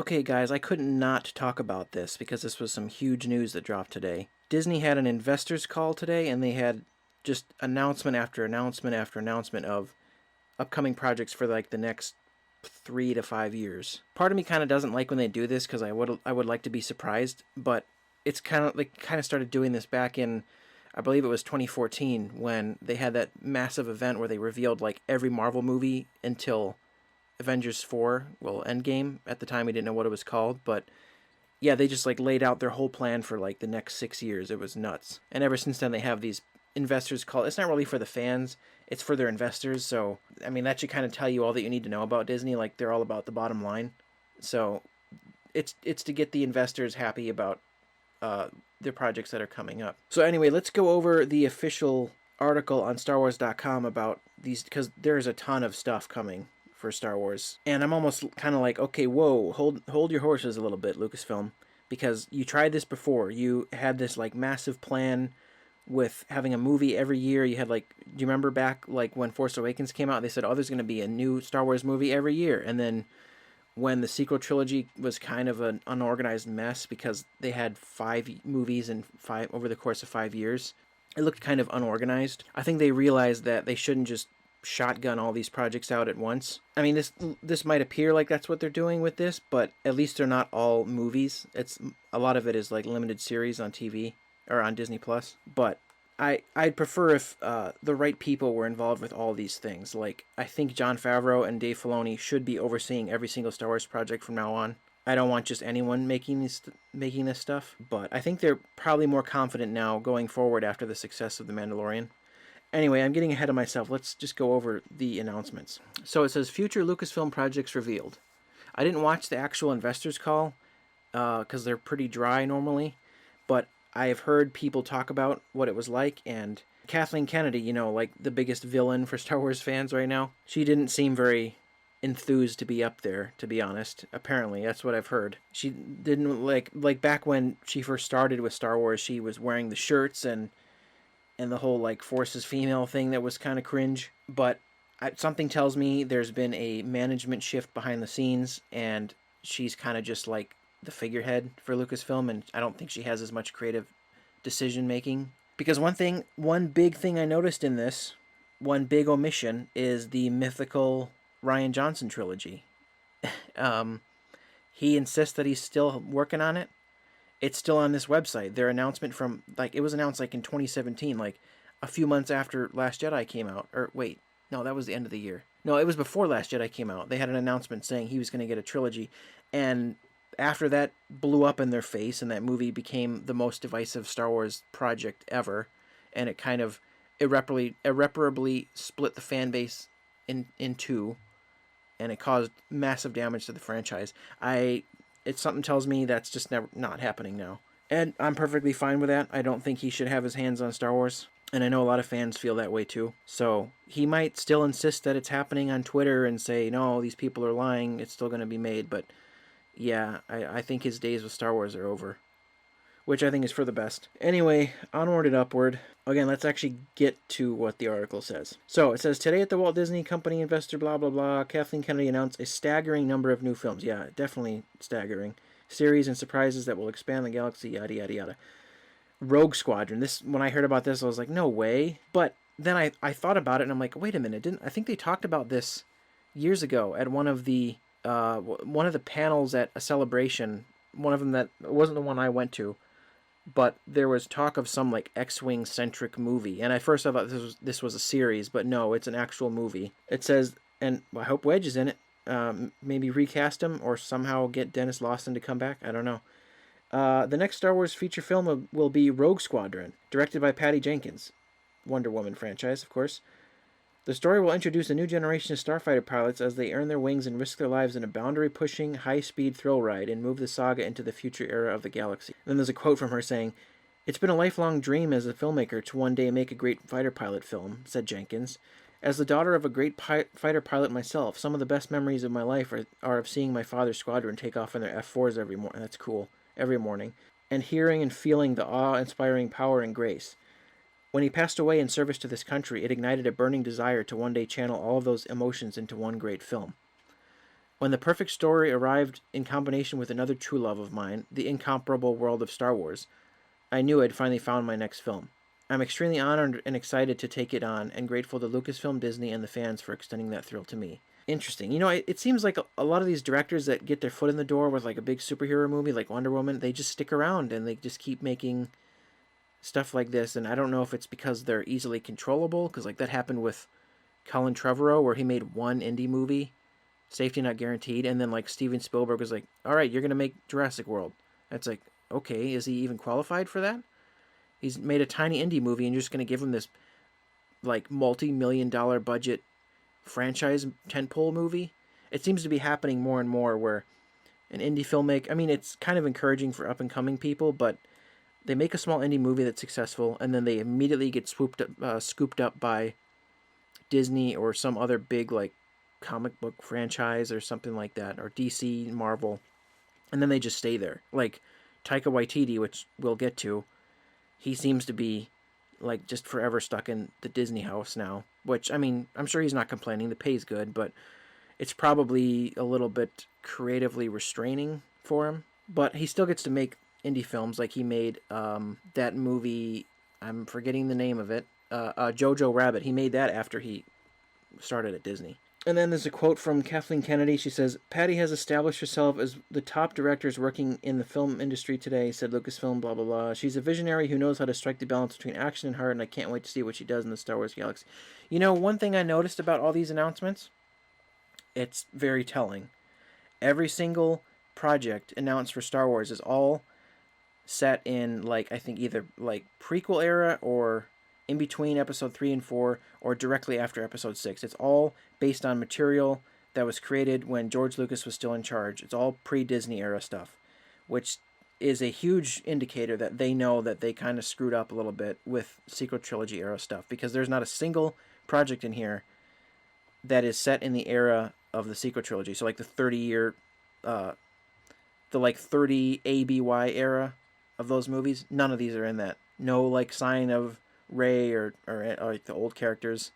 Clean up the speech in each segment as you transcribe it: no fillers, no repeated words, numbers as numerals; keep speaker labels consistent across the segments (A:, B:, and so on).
A: Okay, guys, I could not talk about this because this was some huge news that dropped today. Disney had an investors call today, and they had just announcement after announcement after announcement of upcoming projects for like the next 3 to 5 years. Part of me kind of doesn't like when they do this because I would like to be surprised, but it's kind of started doing this back in, I believe it was 2014, when they had that massive event where they revealed like every Marvel movie until Avengers 4, well, Endgame. At the time, we didn't know what it was called, but yeah, they just like laid out their whole plan for like the next 6 years. It was nuts. And ever since then, they have these investors call. It's not really for the fans; it's for their investors. So, I mean, that should kind of tell you all that you need to know about Disney. Like they're all about the bottom line. So, it's to get the investors happy about their projects that are coming up. So anyway, let's go over the official article on StarWars.com about these, because there's a ton of stuff coming for Star Wars. And I'm almost kind of like, okay, whoa, hold your horses a little bit, Lucasfilm, because you tried this before. You had this like massive plan with having a movie every year. You had like, do you remember back like when Force Awakens came out? They said, oh, there's going to be a new Star Wars movie every year. And then when the sequel trilogy was kind of an unorganized mess because they had 5 movies and five over the course of 5 years, it looked kind of unorganized. I think they realized that they shouldn't just shotgun all these projects out at once. I mean, this might appear like that's what they're doing with this, but at least they're not all movies. It's a lot of it is like limited series on TV or on Disney Plus. But I'd prefer if the right people were involved with all these things. Like, I think Jon Favreau and Dave Filoni should be overseeing every single Star Wars project from now on. I don't want just anyone making this stuff, but I think they're probably more confident now going forward after the success of The Mandalorian. Anyway, I'm getting ahead of myself. Let's just go over the announcements. So it says future Lucasfilm projects revealed. I didn't watch the actual investors call because they're pretty dry normally, but I have heard people talk about what it was like, and Kathleen Kennedy, like the biggest villain for Star Wars fans right now, she didn't seem very enthused to be up there, to be honest. Apparently, that's what I've heard. She didn't like back when she first started with Star Wars, she was wearing the shirts and the whole like Force is female thing that was kind of cringe. But something tells me there's been a management shift behind the scenes, and she's kind of just like the figurehead for Lucasfilm, and I don't think she has as much creative decision making. Because one big thing I noticed in this, one big omission, is the mythical Rian Johnson trilogy. He insists that he's still working on it. It's still on this website. Their announcement from, like, it was announced like in 2017, like a few months after Last Jedi came out. Or wait, no, that was the end of the year. No, it was before Last Jedi came out. They had an announcement saying he was going to get a trilogy, and after that blew up in their face, and that movie became the most divisive Star Wars project ever, and it kind of irreparably split the fan base in two, and it caused massive damage to the franchise. Something tells me that's just not happening now, and I'm perfectly fine with that. I don't think he should have his hands on Star Wars, and I know a lot of fans feel that way too. So he might still insist that it's happening on Twitter and say, no, these people are lying, it's still going to be made, but yeah, I think his days with Star Wars are over, which I think is for the best. Anyway, onward and upward. Again, let's actually get to what the article says. So it says, today at the Walt Disney Company investor blah blah blah, Kathleen Kennedy announced a staggering number of new films. Yeah, definitely staggering. Series and surprises that will expand the galaxy, yada yada yada. Rogue Squadron. When I heard about this, I was like, no way. But then I thought about it, and I'm like, wait a minute, I think they talked about this years ago at one of the panels at a celebration, one of them that wasn't the one I went to, but there was talk of some like X-Wing centric movie, and at first I thought this was a series, but no, it's an actual movie. It says, and I hope Wedge is in it. Maybe recast him or somehow get Dennis Lawson to come back. I don't know. The next Star Wars feature film will be Rogue Squadron, directed by Patty Jenkins, Wonder Woman franchise, of course. The story will introduce a new generation of starfighter pilots as they earn their wings and risk their lives in a boundary-pushing, high-speed thrill ride and move the saga into the future era of the galaxy. And then there's a quote from her saying, "It's been a lifelong dream as a filmmaker to one day make a great fighter pilot film," said Jenkins. "As the daughter of a great fighter pilot myself, some of the best memories of my life are of seeing my father's squadron take off in their F-4s every morning." That's cool. Every morning. "And hearing and feeling the awe-inspiring power and grace. When he passed away in service to this country, it ignited a burning desire to one day channel all of those emotions into one great film." When the perfect story arrived in combination with another true love of mine, the incomparable world of Star Wars, I knew I'd finally found my next film. I'm extremely honored and excited to take it on, and grateful to Lucasfilm, Disney, and the fans for extending that thrill to me. Interesting. It seems like a lot of these directors that get their foot in the door with like a big superhero movie like Wonder Woman, they just stick around and they just keep making stuff like this. And I don't know if it's because they're easily controllable, because like that happened with Colin Trevorrow, where he made one indie movie, safety not guaranteed, and then like Steven Spielberg was like, "All right, you're gonna make Jurassic World." That's like, okay, is he even qualified for that? He's made a tiny indie movie, and you're just gonna give him this like multi-million-dollar budget franchise tentpole movie? It seems to be happening more and more where an indie filmmaker, I mean, it's kind of encouraging for up and coming people, but they make a small indie movie that's successful, and then they immediately get scooped up by Disney or some other big like comic book franchise or something like that, or DC, Marvel, and then they just stay there. Like Taika Waititi, which we'll get to, he seems to be like just forever stuck in the Disney house now. Which, I mean, I'm sure he's not complaining. The pay's good, but it's probably a little bit creatively restraining for him. But he still gets to make indie films, like he made that movie. I'm forgetting the name of it. Jojo Rabbit. He made that after he started at Disney. And then there's a quote from Kathleen Kennedy. She says, "Patty has established herself as the top directors working in the film industry today," said Lucasfilm, blah, blah, blah. "She's a visionary who knows how to strike the balance between action and heart, and I can't wait to see what she does in the Star Wars galaxy." You know, one thing I noticed about all these announcements, it's very telling. Every single project announced for Star Wars is all set in, like, I think either, like, prequel era or in between episode 3 and 4 or directly after episode 6. It's all based on material that was created when George Lucas was still in charge. It's all pre-Disney era stuff, which is a huge indicator that they know that they kind of screwed up a little bit with sequel trilogy era stuff, because there's not a single project in here that is set in the era of the sequel trilogy. So like the 30-year, the like 30 ABY era of those movies, none of these are in that. No like sign of Rey or like the old characters.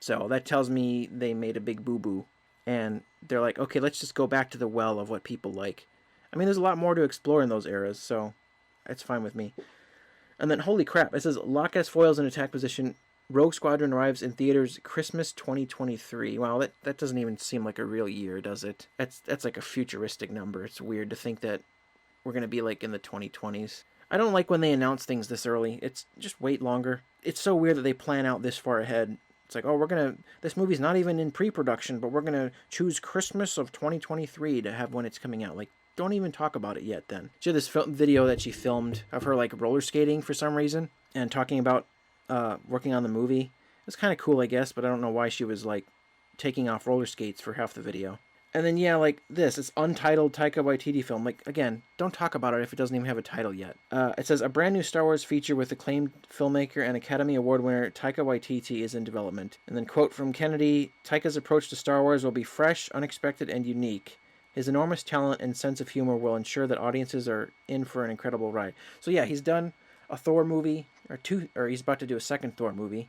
A: So that tells me they made a big boo-boo. And they're like, okay, let's just go back to the well of what people like. I mean, there's a lot more to explore in those eras, so it's fine with me. And then, holy crap, it says, "Lock as foils in attack position. Rogue Squadron arrives in theaters Christmas 2023. Wow, that doesn't even seem like a real year, does it? That's like a futuristic number. It's weird to think that we're going to be like in the 2020s. I don't like when they announce things this early. It's just wait longer. It's so weird that they plan out this far ahead. It's like, oh, this movie's not even in pre-production, but we're going to choose Christmas of 2023 to have when it's coming out. Like, don't even talk about it yet then. She had this video that she filmed of her, like, roller skating for some reason and talking about working on the movie. It's kind of cool, I guess, but I don't know why she was, like, taking off roller skates for half the video. And then, yeah, like this, it's untitled Taika Waititi film. Like, again, don't talk about it if it doesn't even have a title yet. It says, a brand new Star Wars feature with acclaimed filmmaker and Academy Award winner Taika Waititi is in development. And then, quote from Kennedy, "Taika's approach to Star Wars will be fresh, unexpected, and unique. His enormous talent and sense of humor will ensure that audiences are in for an incredible ride." So yeah, he's done a Thor movie, or he's about to do a second Thor movie.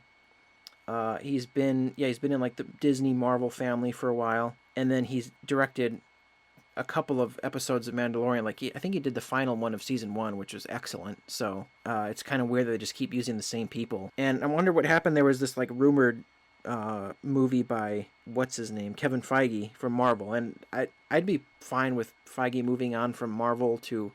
A: He's been in like the Disney Marvel family for a while. And then he's directed a couple of episodes of Mandalorian. Like I think he did the final one of season 1, which was excellent. So it's kind of weird that they just keep using the same people. And I wonder what happened. There was this like rumored movie by what's his name, Kevin Feige from Marvel, and I'd be fine with Feige moving on from Marvel to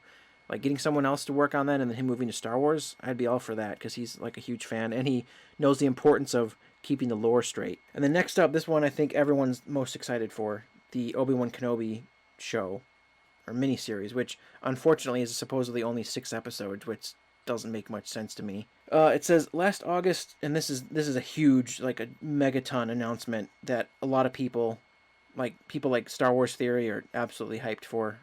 A: like getting someone else to work on that, and then him moving to Star Wars. I'd be all for that because he's like a huge fan and he knows the importance of keeping the lore straight. And then next up, this one I think everyone's most excited for, the Obi-Wan Kenobi show or miniseries, which unfortunately is supposedly only 6 episodes, which doesn't make much sense to me. It says last August, and this is a huge, like a megaton announcement that a lot of people like Star Wars Theory are absolutely hyped for,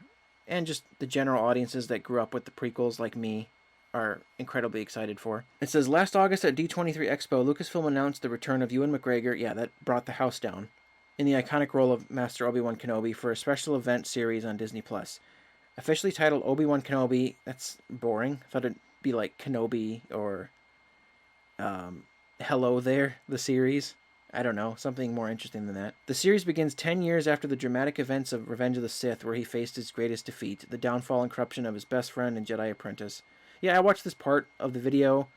A: and just the general audiences that grew up with the prequels like me are incredibly excited for. It says, last August at D23 Expo, Lucasfilm announced the return of Ewan McGregor, yeah, that brought the house down, in the iconic role of Master Obi-Wan Kenobi for a special event series on Disney+. Officially titled Obi-Wan Kenobi, that's boring. I thought it'd be like Kenobi or Hello There, the series. I don't know, something more interesting than that. The series begins 10 years after the dramatic events of Revenge of the Sith, where he faced his greatest defeat, the downfall and corruption of his best friend and Jedi apprentice. Yeah, I watched this part of the video,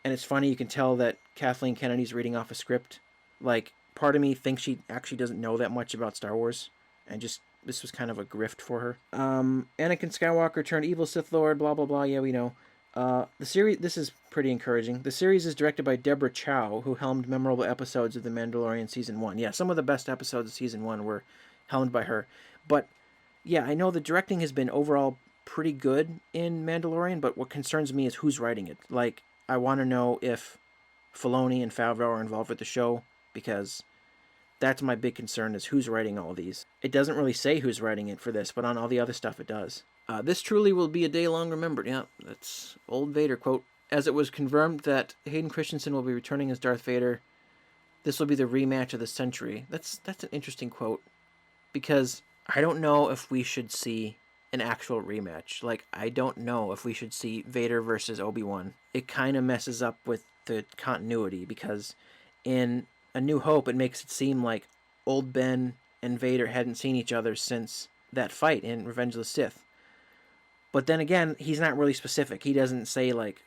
A: and it's funny, you can tell that Kathleen Kennedy's reading off a script. Like, part of me thinks she actually doesn't know that much about Star Wars, and just, this was kind of a grift for her. Anakin Skywalker turned evil Sith Lord, blah, blah, blah, yeah, we know. The series, this is pretty encouraging. The series is directed by Deborah Chow, who helmed memorable episodes of The Mandalorian Season 1. Yeah, some of the best episodes of Season 1 were helmed by her. But, yeah, I know the directing has been overall pretty good in Mandalorian, but what concerns me is who's writing it. Like, I want to know if Filoni and Favreau are involved with the show, because that's my big concern, is who's writing all of these. It doesn't really say who's writing it for this, but on all the other stuff it does. This truly will be a day long remembered. Yeah, that's old Vader quote. As it was confirmed that Hayden Christensen will be returning as Darth Vader, this will be the rematch of the century. That's an interesting quote, because I don't know if we should see an actual rematch. Like, I don't know if we should see Vader versus Obi-Wan. It kind of messes up with the continuity, because in A New Hope, it makes it seem like old Ben and Vader hadn't seen each other since that fight in Revenge of the Sith. But then again, he's not really specific. He doesn't say, like,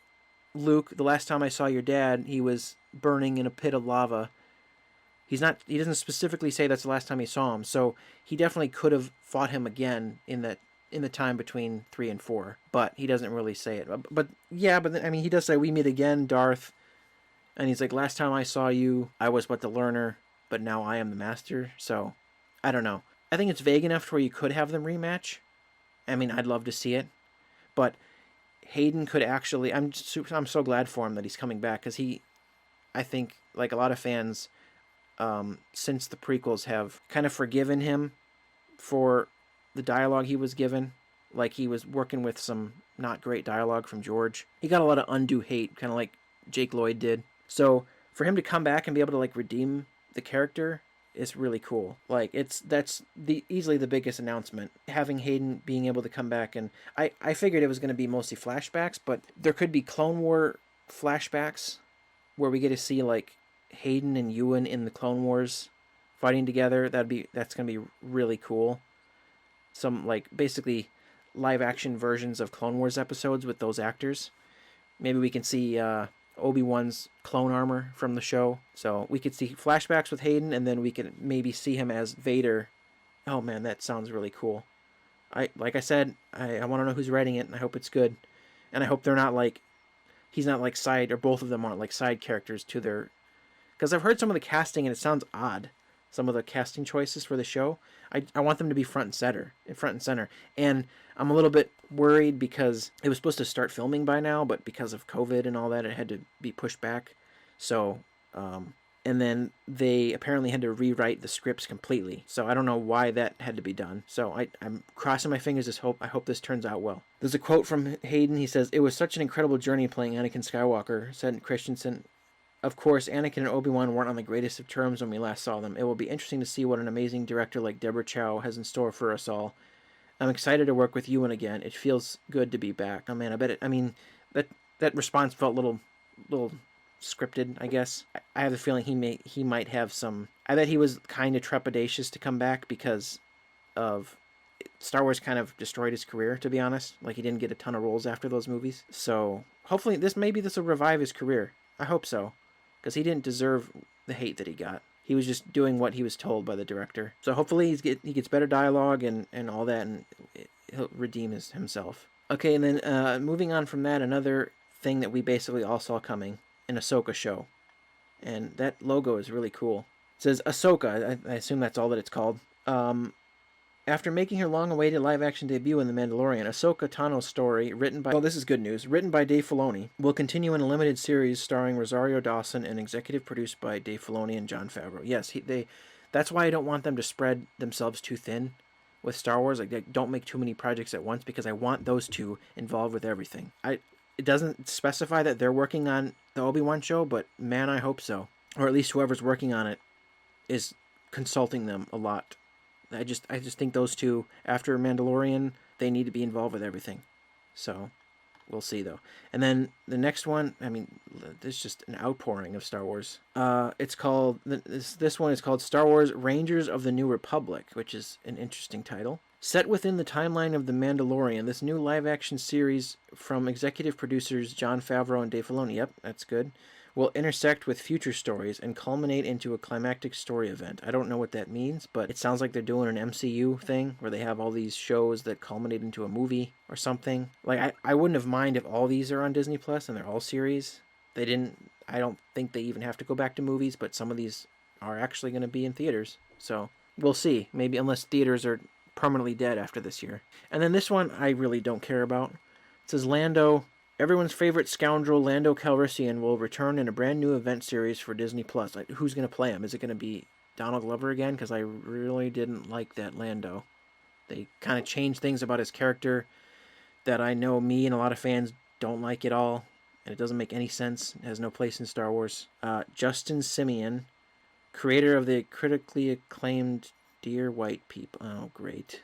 A: Luke, the last time I saw your dad, he was burning in a pit of lava. He doesn't specifically say that's the last time he saw him. So he definitely could have fought him again in the time between 3 and 4. But he doesn't really say it. But he does say, we meet again, Darth. And he's like, last time I saw you, I was but the learner, but now I am the master. So, I don't know. I think it's vague enough to where you could have them rematch. I mean, I'd love to see it. But Hayden could actually... I'm so glad for him that he's coming back, because I think, like a lot of fans, since the prequels, have kind of forgiven him for the dialogue he was given. Like, he was working with some not great dialogue from George. He got a lot of undue hate, kind of like Jake Lloyd did. So for him to come back and be able to, like, redeem the character is really cool. Like, that's easily the biggest announcement. Having Hayden being able to come back, and I figured it was going to be mostly flashbacks, but there could be Clone War flashbacks where we get to see, like, Hayden and Ewan in the Clone Wars fighting together. That's going to be really cool. Some, like, basically live action versions of Clone Wars episodes with those actors. Maybe we can see Obi-Wan's clone armor from the show. So we could see flashbacks with Hayden, and then we could maybe see him as Vader. Oh man, that sounds really cool. Like I said, I want to know who's writing it, and I hope it's good. And I hope they're not like, he's not like side, or both of them aren't like side characters to their... Because I've heard some of the casting, and it sounds odd. Some of the casting choices for the show. I want them to be front and center. And I'm a little bit worried because it was supposed to start filming by now, but because of COVID and all that, it had to be pushed back. So, and then they apparently had to rewrite the scripts completely. So I don't know why that had to be done. So I'm crossing my fingers. I hope this turns out well. There's a quote from Hayden. He says, "It was such an incredible journey playing Anakin Skywalker," said Christensen. Of course, Anakin and Obi-Wan weren't on the greatest of terms when we last saw them. It will be interesting to see what an amazing director like Deborah Chow has in store for us all. I'm excited to work with Ewan again. It feels good to be back. Oh man, I bet it... I mean, that response felt a little scripted, I guess. I have a feeling he might have some... I bet he was kind of trepidatious to come back because of... Star Wars kind of destroyed his career, to be honest. Like, he didn't get a ton of roles after those movies. So, hopefully, this will revive his career. I hope so. Because he didn't deserve the hate that he got. He was just doing what he was told by the director. So hopefully he gets better dialogue and all that, and he'll redeem himself. Okay, and then moving on from that, another thing that we basically all saw coming, an Ahsoka show. And that logo is really cool. It says Ahsoka, I assume that's all that it's called. After making her long-awaited live-action debut in The Mandalorian, Ahsoka Tano's story, this is good news, written by Dave Filoni, will continue in a limited series starring Rosario Dawson and executive produced by Dave Filoni and Jon Favreau. Yes, that's why I don't want them to spread themselves too thin with Star Wars. Like, they don't make too many projects at once, because I want those two involved with everything. It doesn't specify that they're working on the Obi-Wan show, but man, I hope so. Or at least whoever's working on it is consulting them a lot. I just think those two, after Mandalorian, they need to be involved with everything. So, We'll see, though. And then the next one, I mean, there's just an outpouring of Star Wars. It's called, this one is called Star Wars Rangers of the New Republic, which is an interesting title. Set within the timeline of The Mandalorian, this new live-action series from executive producers Jon Favreau and Dave Filoni, yep, that's good, will intersect with future stories and culminate into a climactic story event. I don't know what that means, but it sounds like they're doing an MCU thing where they have all these shows that culminate into a movie or something. Like, I wouldn't have mind if all these are on Disney Plus and they're all series. I don't think they even have to go back to movies, but some of these are actually going to be in theaters. So we'll see. Maybe, unless theaters are permanently dead after this year. And then this one I really don't care about. It says Lando. Everyone's favorite scoundrel, Lando Calrissian, will return in a brand new event series for Disney Plus. Like, who's going to play him? Is it going to be Donald Glover again? Because I really didn't like that Lando. They kind of changed things about his character that I know me and a lot of fans don't like at all, and it doesn't make any sense. It has no place in Star Wars. Justin Simeon, creator of the critically acclaimed Dear White People. Oh, great.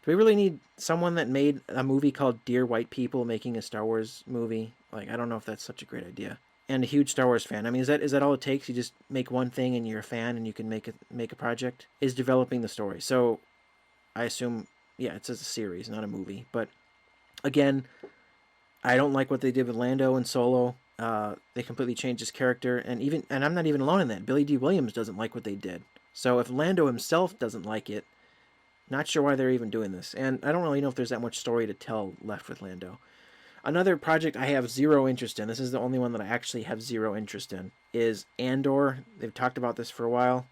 A: Do we really need someone that made a movie called Dear White People making a Star Wars movie? Like, I don't know if that's such a great idea. And a huge Star Wars fan. I mean, is that all it takes? You just make one thing and you're a fan and you can make a project? Is developing the story. So, I assume, yeah, it's a series, not a movie. But, again, I don't like what they did with Lando and Solo. They completely changed his character. And I'm not even alone in that. Billy D. Williams doesn't like what they did. So, if Lando himself doesn't like it, not sure why they're even doing this. And I don't really know if there's that much story to tell left with Lando. Another project I have zero interest in, this is the only one that I actually have zero interest in, is Andor. They've talked about this for a while.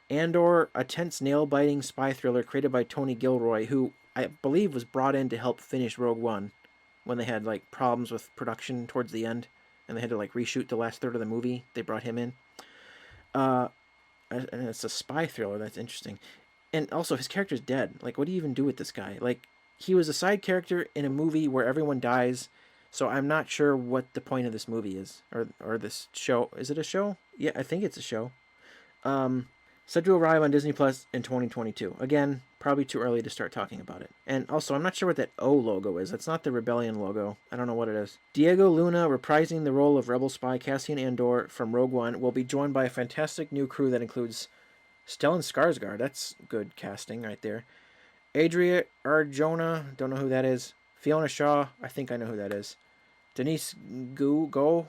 A: Andor, a tense, nail-biting spy thriller created by Tony Gilroy, who I believe was brought in to help finish Rogue One when they had like problems with production towards the end, and they had to like reshoot the last third of the movie. They brought him in. And it's a spy thriller. That's interesting. And also, his character's dead. Like, what do you even do with this guy? Like, he was a side character in a movie where everyone dies, so I'm not sure what the point of this movie is. Or this show. Is it a show? Yeah, I think it's a show. Said to arrive on Disney Plus in 2022. Again, probably too early to start talking about it. And also, I'm not sure what that O logo is. That's not the Rebellion logo. I don't know what it is. Diego Luna, reprising the role of Rebel spy Cassian Andor from Rogue One, will be joined by a fantastic new crew that includes Stellan Skarsgård, that's good casting right there. Adria Arjona, don't know who that is. Fiona Shaw, I think I know who that is. Denise Go,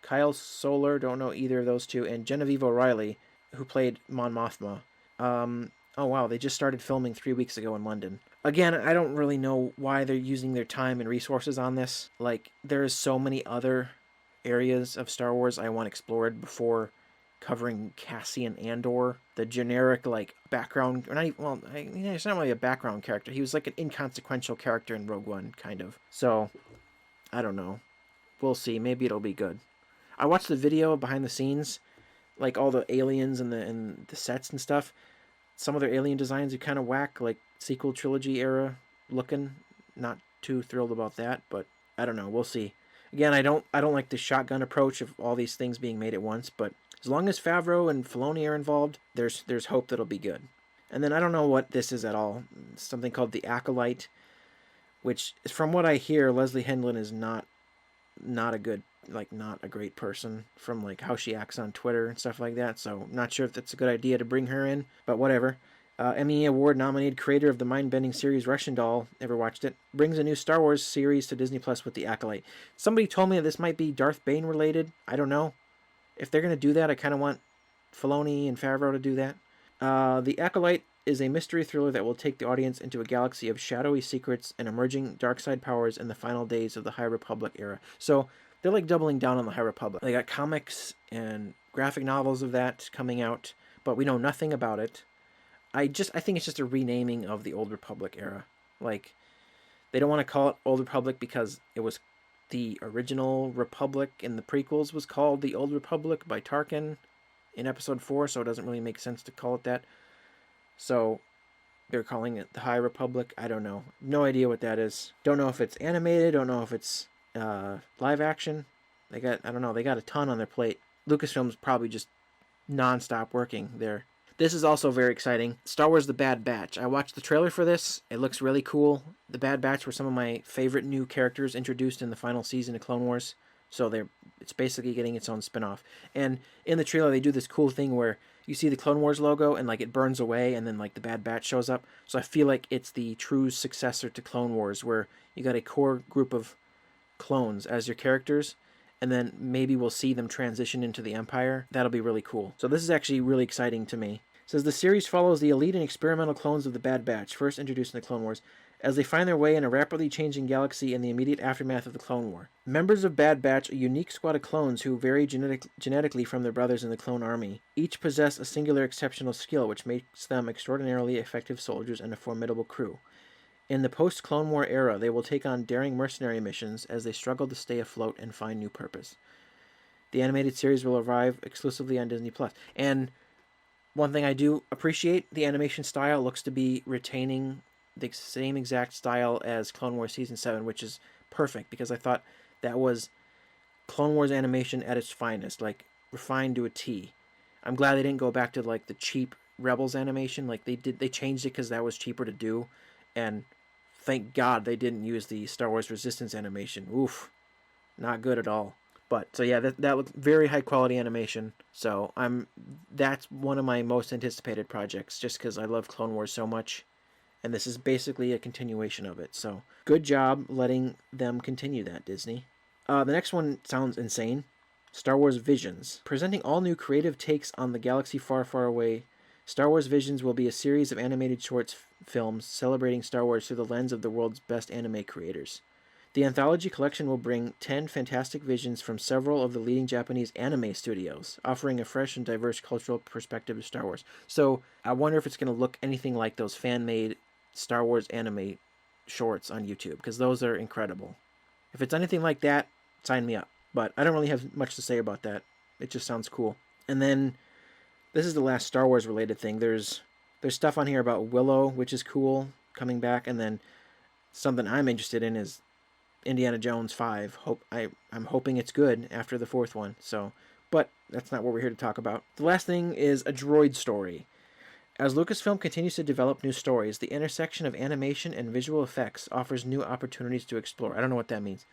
A: Kyle Soler, don't know either of those two. And Genevieve O'Reilly, who played Mon Mothma. Oh wow, they just started filming 3 weeks ago in London. Again, I don't really know why they're using their time and resources on this. Like, there's so many other areas of Star Wars I want explored before covering Cassian Andor, the generic like background, or not even, well, it's not really a background character. He was like an inconsequential character in Rogue One, kind of. So, I don't know. We'll see. Maybe it'll be good. I watched the video behind the scenes, like all the aliens and the sets and stuff. Some of their alien designs are kind of whack, like sequel trilogy era looking. Not too thrilled about that, but I don't know. We'll see. Again, I don't like the shotgun approach of all these things being made at once, but as long as Favreau and Filoni are involved, there's hope that it'll be good. And then I don't know what this is at all. It's something called The Acolyte, which, from what I hear, Leslie Hendlin is not a good, like, not a great person from like how she acts on Twitter and stuff like that. So not sure if that's a good idea to bring her in, but whatever. Emmy Award nominated creator of the mind-bending series Russian Doll, ever watched it, brings a new Star Wars series to Disney Plus with The Acolyte. Somebody told me that this might be Darth Bane related. I don't know. If they're going to do that, I kind of want Filoni and Favreau to do that. The Acolyte is a mystery thriller that will take the audience into a galaxy of shadowy secrets and emerging dark side powers in the final days of the High Republic era. So they're like doubling down on the High Republic. They got comics and graphic novels of that coming out, but we know nothing about it. I think it's just a renaming of the Old Republic era. Like, they don't want to call it Old Republic because it was the original Republic in the prequels was called the Old Republic by Tarkin in Episode 4, so it doesn't really make sense to call it that. So they're calling it the High Republic. I don't know. No idea what that is. Don't know if it's animated. Don't know if it's live action. They got a ton on their plate. Lucasfilm's probably just non-stop working there. This is also very exciting. Star Wars The Bad Batch. I watched the trailer for this. It looks really cool. The Bad Batch were some of my favorite new characters introduced in the final season of Clone Wars. So it's basically getting its own spin-off. And in the trailer, they do this cool thing where you see the Clone Wars logo and like it burns away, and then like the Bad Batch shows up. So I feel like it's the true successor to Clone Wars, where you got a core group of clones as your characters, and then maybe we'll see them transition into the Empire. That'll be really cool. So this is actually really exciting to me. It says the series follows the elite and experimental clones of the Bad Batch, first introduced in the Clone Wars, as they find their way in a rapidly changing galaxy in the immediate aftermath of the Clone War. Members of Bad Batch, a unique squad of clones who vary genetically from their brothers in the clone army, each possess a singular exceptional skill which makes them extraordinarily effective soldiers and a formidable crew. In the post-Clone War era, they will take on daring mercenary missions as they struggle to stay afloat and find new purpose. The animated series will arrive exclusively on Disney+. And one thing I do appreciate, the animation style looks to be retaining the same exact style as Clone Wars Season 7, which is perfect, because I thought that was Clone Wars animation at its finest, like refined to a T. I'm glad they didn't go back to like the cheap Rebels animation. Like they changed it because that was cheaper to do, and thank God they didn't use the Star Wars Resistance animation. Oof, not good at all. But so yeah, that looks very high quality animation. So that's one of my most anticipated projects, just because I love Clone Wars so much. And this is basically a continuation of it. So good job letting them continue that, Disney. The next one sounds insane. Star Wars Visions. Presenting all new creative takes on the galaxy far, far away, Star Wars Visions will be a series of animated short films celebrating Star Wars through the lens of the world's best anime creators. The anthology collection will bring 10 fantastic visions from several of the leading Japanese anime studios, offering a fresh and diverse cultural perspective of Star Wars. So I wonder if it's going to look anything like those fan-made Star Wars anime shorts on YouTube, because those are incredible. If it's anything like that, sign me up. But I don't really have much to say about that. It just sounds cool. And then this is the last Star Wars related thing. There's stuff on here about Willow, which is cool, coming back, and then something I'm interested in is Indiana Jones 5. I'm hoping it's good after the fourth one. So, but that's not what we're here to talk about. The last thing is a droid story. As Lucasfilm continues to develop new stories, the intersection of animation and visual effects offers new opportunities to explore. I don't know what that means.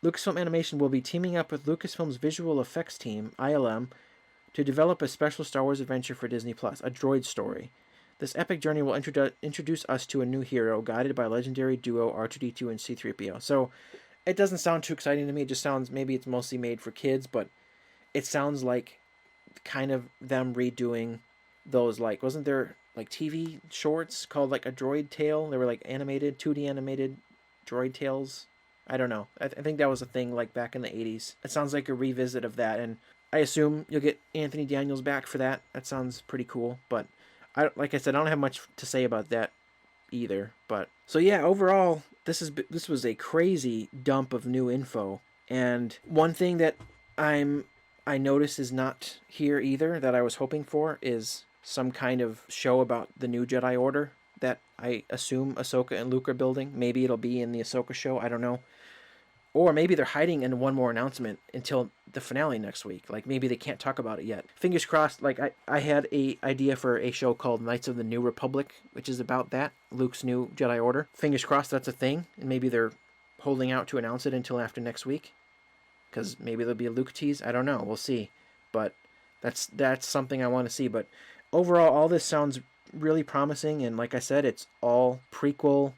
A: Lucasfilm Animation will be teaming up with Lucasfilm's visual effects team, ILM, to develop a special Star Wars adventure for Disney+, a droid story. This epic journey will introduce us to a new hero, guided by legendary duo R2-D2 and C-3PO. So, it doesn't sound too exciting to me. It just sounds, maybe it's mostly made for kids, but it sounds like kind of them redoing those, like, wasn't there like TV shorts called like A Droid Tale? They were like animated, 2D animated droid tales. I don't know. I think that was a thing like back in the 80s. It sounds like a revisit of that, and I assume you'll get Anthony Daniels back for that. That sounds pretty cool, but like I said, I don't have much to say about that either. But so yeah, overall, this was a crazy dump of new info, and one thing that I noticed is not here either that I was hoping for is some kind of show about the new Jedi Order that I assume Ahsoka and Luke are building. Maybe it'll be in the Ahsoka show, I don't know. Or maybe they're hiding in one more announcement until the finale next week. Like, maybe they can't talk about it yet. Fingers crossed. Like, I had a idea for a show called Knights of the New Republic, which is about that, Luke's new Jedi Order. Fingers crossed that's a thing, and maybe they're holding out to announce it until after next week. Because maybe there'll be a Luke tease. I don't know. We'll see. But that's something I want to see. But overall, all this sounds really promising. And like I said, it's all prequel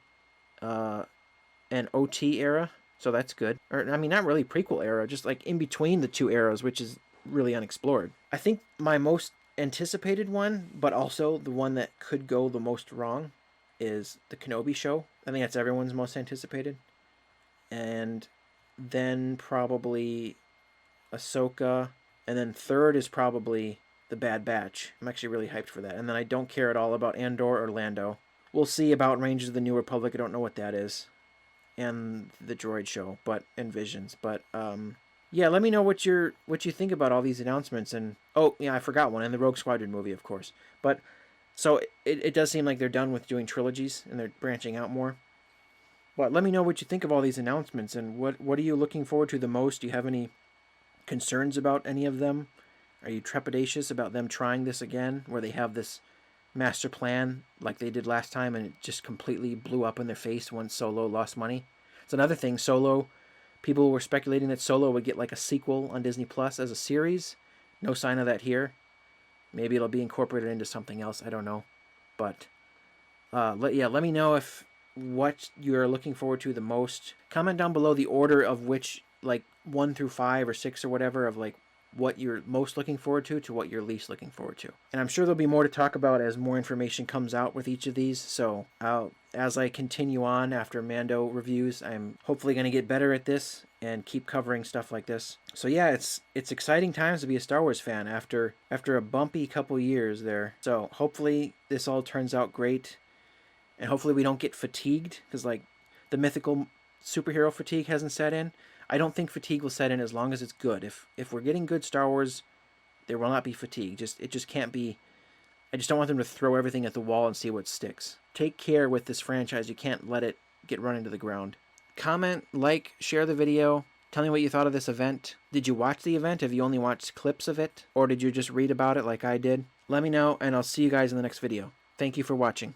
A: and OT era. So that's good. Or, I mean, not really prequel era, just like in between the two eras, which is really unexplored. I think my most anticipated one, but also the one that could go the most wrong, is the Kenobi show. I think that's everyone's most anticipated. And then probably Ahsoka. And then third is probably the Bad Batch. I'm actually really hyped for that. And then I don't care at all about Andor or Lando. We'll see about Rangers of the New Republic. I don't know what that is. And the droid show, and Visions. But yeah, let me know what you think about all these announcements. And oh yeah, I forgot one, and the Rogue Squadron movie, of course. But so it does seem like they're done with doing trilogies and they're branching out more. But let me know what you think of all these announcements, and what are you looking forward to the most? Do you have any concerns about any of them? Are you trepidatious about them trying this again, where they have this master plan like they did last time, and it just completely blew up in their face when Solo lost money. It's another thing. Solo, people were speculating that Solo would get like a sequel on Disney Plus as a series. No sign of that here. Maybe it'll be incorporated into something else. I don't know. But let me know if what you're looking forward to the most. Comment down below the order of which, like 1 through 5 or 6 or whatever, of like what you're most looking forward to what you're least looking forward to. And I'm sure there'll be more to talk about as more information comes out with each of these. So as I continue on after Mando reviews, I'm hopefully going to get better at this and keep covering stuff like this. So yeah, it's exciting times to be a Star Wars fan after a bumpy couple years there. So hopefully this all turns out great, and hopefully we don't get fatigued, because like the mythical superhero fatigue hasn't set in. I don't think fatigue will set in as long as it's good. If we're getting good Star Wars, there will not be fatigue. It just can't be. I just don't want them to throw everything at the wall and see what sticks. Take care with this franchise. You can't let it get run into the ground. Comment, like, share the video. Tell me what you thought of this event. Did you watch the event? Have you only watched clips of it? Or did you just read about it like I did? Let me know, and I'll see you guys in the next video. Thank you for watching.